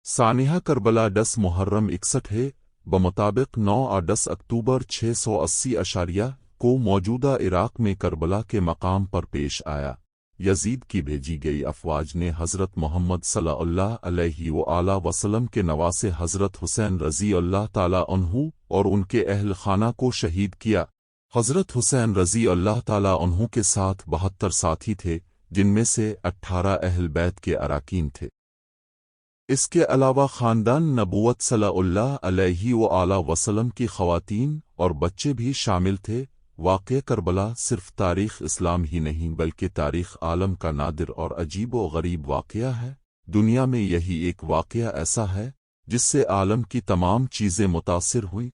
सानिहा Karbala 10 Muharram 61 है बमुताबिक 9 और 10 अक्टूबर 680 अशारिया को मौजूदा इराक में करबला के मकाम पर पेश आया। यजीद की भेजी गई अफवाज ने हज़रत मोहम्मद सल्लल्लाहु अलैहि वसल्लम के नवासे हज़रत हुसैन रज़ी अल्लाह ताला अन्हु और उनके अहल खाना को शहीद किया। हज़रत हुसैन रज़ी अल्लाह ताला अन्हु के साथ 72 साथी थे, जिनमें से 18 अहल बैत के अराकीन थे। इसके अलावा ख़ानदान नबूवत सल्लल्लाहु अलैहि वसल्लम की ख़वातीन और बच्चे भी शामिल थे। वाक़या करबला सिर्फ तारीख़ इस्लाम ही नहीं बल्कि तारीख़ आलम का नादिर और अजीब व गरीब वाक़या है। दुनिया में यही एक वाक़या ऐसा है जिससे आलम की तमाम चीज़ें मुतासिर हुई।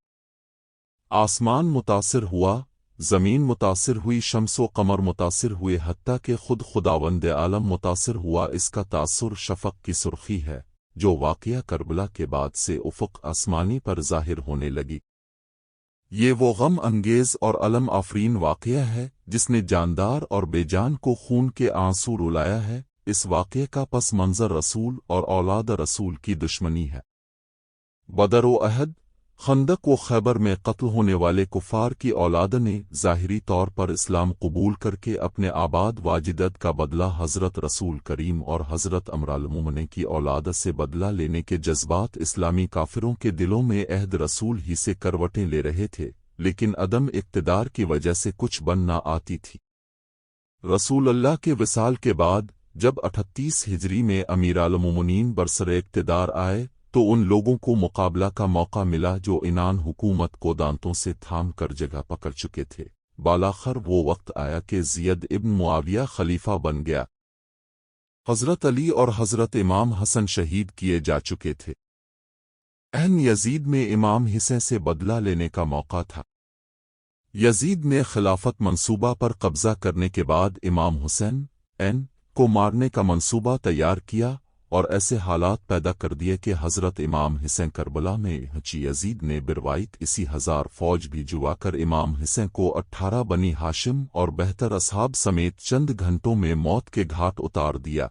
आसमान मुतासिर हुआ, ज़मीन मुतासिर हुई, शम्स व कमर मुतासिर हुए, हत्ता कि खुद खुदावंद आलम मुतासिर हुआ। इसका तासुर शफ़क़ की सुर्ख़ी है जो वाक़या करबला के बाद से उफ़ुक़ आसमानी पर ज़ाहिर होने लगी। ये वो गम अंगेज़ और अलम आफरीन वाक़या है जिसने जानदार और बेजान को खून के आंसू रुलाया है। इस वाक़ये का पस मंज़र रसूल और औलाद रसूल की दुश्मनी है। बदर व अहद, खंदक व खैबर में कत्ल होने वाले कुफ़ार की औलाद ने ज़ाहिरी तौर पर इस्लाम कबूल करके अपने आबाद वाजिदत का बदला हज़रत रसूल करीम और हज़रत अमराल-मुमने की औलाद से बदला लेने के जज्बात इस्लामी काफिरों के दिलों में अहद रसूल ही से करवटें ले रहे थे, लेकिन अदम इक़्तिदार की वजह से कुछ बन ना आती थी। रसूल अल्लाह के विसाल के बाद जब 38 हिजरी में अमीर-उल-मोमिनीन बरसरे इक़्तिदार आए तो उन लोगों को मुकाबला का मौका मिला जो इनान हुकूमत को दांतों से थाम कर जगह पकड़ चुके थे। बालाखर वो वक्त आया कि ज़ियद इब्न मुआविया खलीफा बन गया। हज़रत अली और हज़रत इमाम हसन शहीद किए जा चुके थे। अहन यजीद में इमाम हिस्से से बदला लेने का मौका था। यजीद ने खिलाफत मंसूबा पर कब्ज़ा करने के बाद इमाम हुसैन को मारने का मंसूबा तैयार किया और ऐसे हालात पैदा कर दिए कि हज़रत इमाम हुसैन करबला में यजीद ने बिरवाइत इसी 1000 फौज भी जुवाकर इमाम हुसैन को 18 बनी हाशिम और बेहतर असहाब समेत चंद घंटों में मौत के घाट उतार दिया।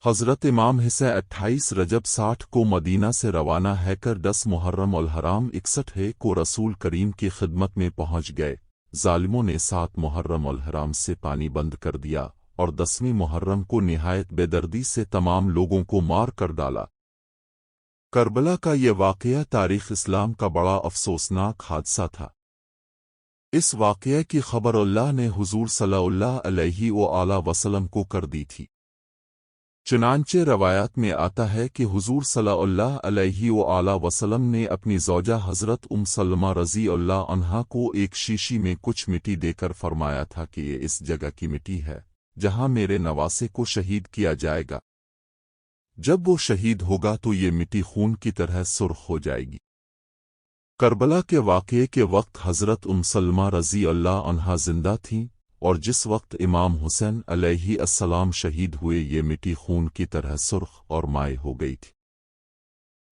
हज़रत इमाम हुसैन 28 रजब 60 को मदीना से रवाना हैकर 10 मुहर्रम उल हराम 61 को रसूल करीम की खिदमत में पहुंच गए। जालिमों ने 7 मुहर्रम उल हराम से पानी बंद कर दिया और 10वीं मुहर्रम को निहायत बेदर्दी से तमाम लोगों को मार कर डाला। करबला का ये वाक़या तारीख़ इस्लाम का बड़ा अफसोसनाक हादसा था। इस वाक़ये की खबर अल्लाह ने हुज़ूर सल्लल्लाहु अलैहि वसल्लम को कर दी थी। चुनांचे रवायात में आता है कि हुज़ूर सल्लल्लाहु अलैहि वसल्लम ने अपनी ज़ौजा हज़रत सलमा रज़ी अल्लाह अन्हा को एक शीशी में कुछ मिट्टी देकर फरमाया था कि ये इस जगह की मिट्टी है जहां मेरे नवासे को शहीद किया जाएगा। जब वो शहीद होगा तो ये मिट्टी खून की तरह सुर्ख हो जाएगी। करबला के वाक़ये के वक्त हज़रत सलमा रज़ी अल्लाह अन्हा जिंदा थीं और जिस वक्त इमाम हुसैन अलैहि अस्सलाम शहीद हुए ये मिट्टी खून की तरह सुर्ख और माए हो गई थी।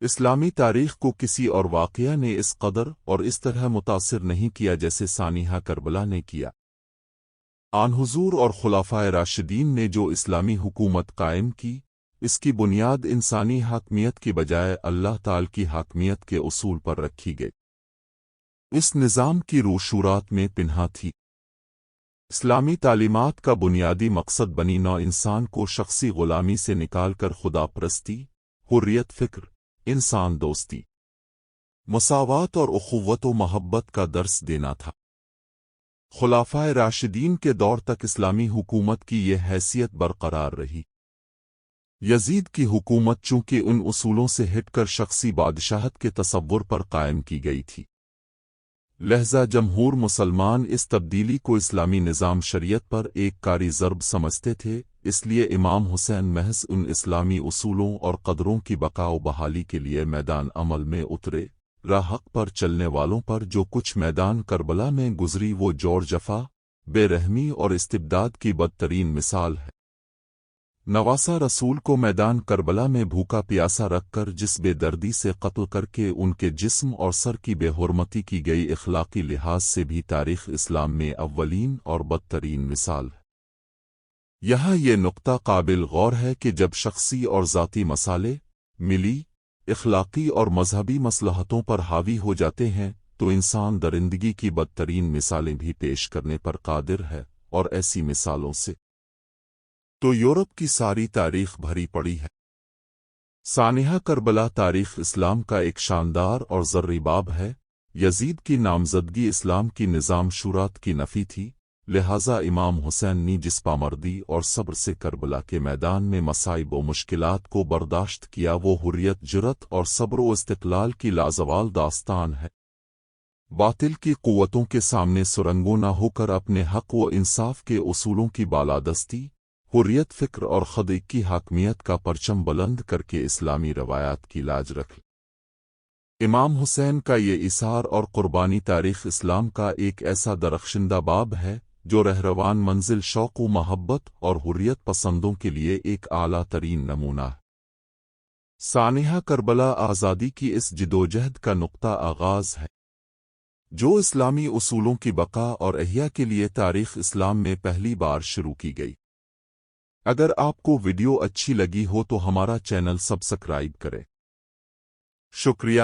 इस्लामी तारीख़ को किसी और वाक़या ने इस कदर और इस तरह मुतासिर नहीं किया जैसे सानिहा करबला ने किया। आन हुज़ूर और खुलाफाए राशिदीन ने जो इस्लामी हुकूमत कायम की, इसकी बुनियाद इंसानी हाकमियत की बजाय अल्लाह ताला की हाकमियत के उसूल पर रखी गई। इस निज़ाम की रूह शुरात में पिन्हा थी। इस्लामी तालीमात का बुनियादी मकसद बनी नौ इंसान को शख्सी ग़ुलामी से निकालकर खुदा परस्ती, हुर्रियत फ़िक्र, इंसान दोस्ती, मसावात और उख़ुव्वत व मोहब्बत का दर्स देना था। खुलाफाए राशिदीन के दौर तक इस्लामी हुकूमत की यह हैसियत बरकरार रही। यजीद की हुकूमत चूँकि उन उसूलों से हटकर शख्सी बादशाहत के तसव्वुर पर कायम की गई थी, लहज़ा जमहूर मुसलमान इस तब्दीली को इस्लामी निज़ाम शरीयत पर एक कारी ज़र्ब समझते थे। इसलिए इमाम हुसैन महज उन इस्लामी उसूलों और कदरों की बका व बहाली के लिए मैदान अमल में उतरे। राह हक़ पर चलने वालों पर जो कुछ मैदान करबला में गुजरी वो जोर जफ़ा, बेरहमी और इस्तिबदाद की बदतरीन मिसाल है। नवासा रसूल को मैदान करबला में भूखा प्यासा रखकर जिस बेदर्दी से कत्ल करके उनके जिस्म और सर की बेहुरमती की गई इखलाकी लिहाज से भी तारीख़ इस्लाम में अव्वलीन और बदतरीन मिसाल है। यहाँ ये नुक्ता काबिल गौर है कि जब शख्सी और ज़ाती मसाले, मिली اخلاقی اور مذہبی مصلحتوں پر حاوی ہو جاتے ہیں تو انسان درندگی کی بدترین مثالیں بھی پیش کرنے پر قادر ہے، اور ایسی مثالوں سے تو یورپ کی ساری تاریخ بھری پڑی ہے۔ سانحہ کربلا تاریخ اسلام کا ایک شاندار اور زرعی باب ہے۔ یزید کی نامزدگی اسلام کی نظام شورات کی نفی تھی، لہذا امام حسین نے جس پامردی اور صبر سے کربلا کے میدان میں مصائب و مشکلات کو برداشت کیا وہ حریت، جرأت اور صبر و استقلال کی لازوال داستان ہے۔ باطل کی قوتوں کے سامنے سرنگوں نہ ہو کر اپنے حق و انصاف کے اصولوں کی بالادستی، حریت فکر اور خود کی حاکمیت کا پرچم بلند کر کے اسلامی روایات کی لاج رکھ۔ امام حسین کا یہ ایثار اور قربانی تاریخ اسلام کا ایک ایسا درخشندہ باب ہے جو رہروان منزل، شوق و محبت اور حریت پسندوں کے لیے ایک اعلیٰ ترین نمونہ ہے۔ سانحہ کربلا آزادی کی اس جدوجہد کا نقطہ آغاز ہے جو اسلامی اصولوں کی بقا اور احیاء کے لیے تاریخ اسلام میں پہلی بار شروع کی گئی۔ اگر آپ کو ویڈیو اچھی لگی ہو تو ہمارا چینل سبسکرائب کریں۔ شکریہ۔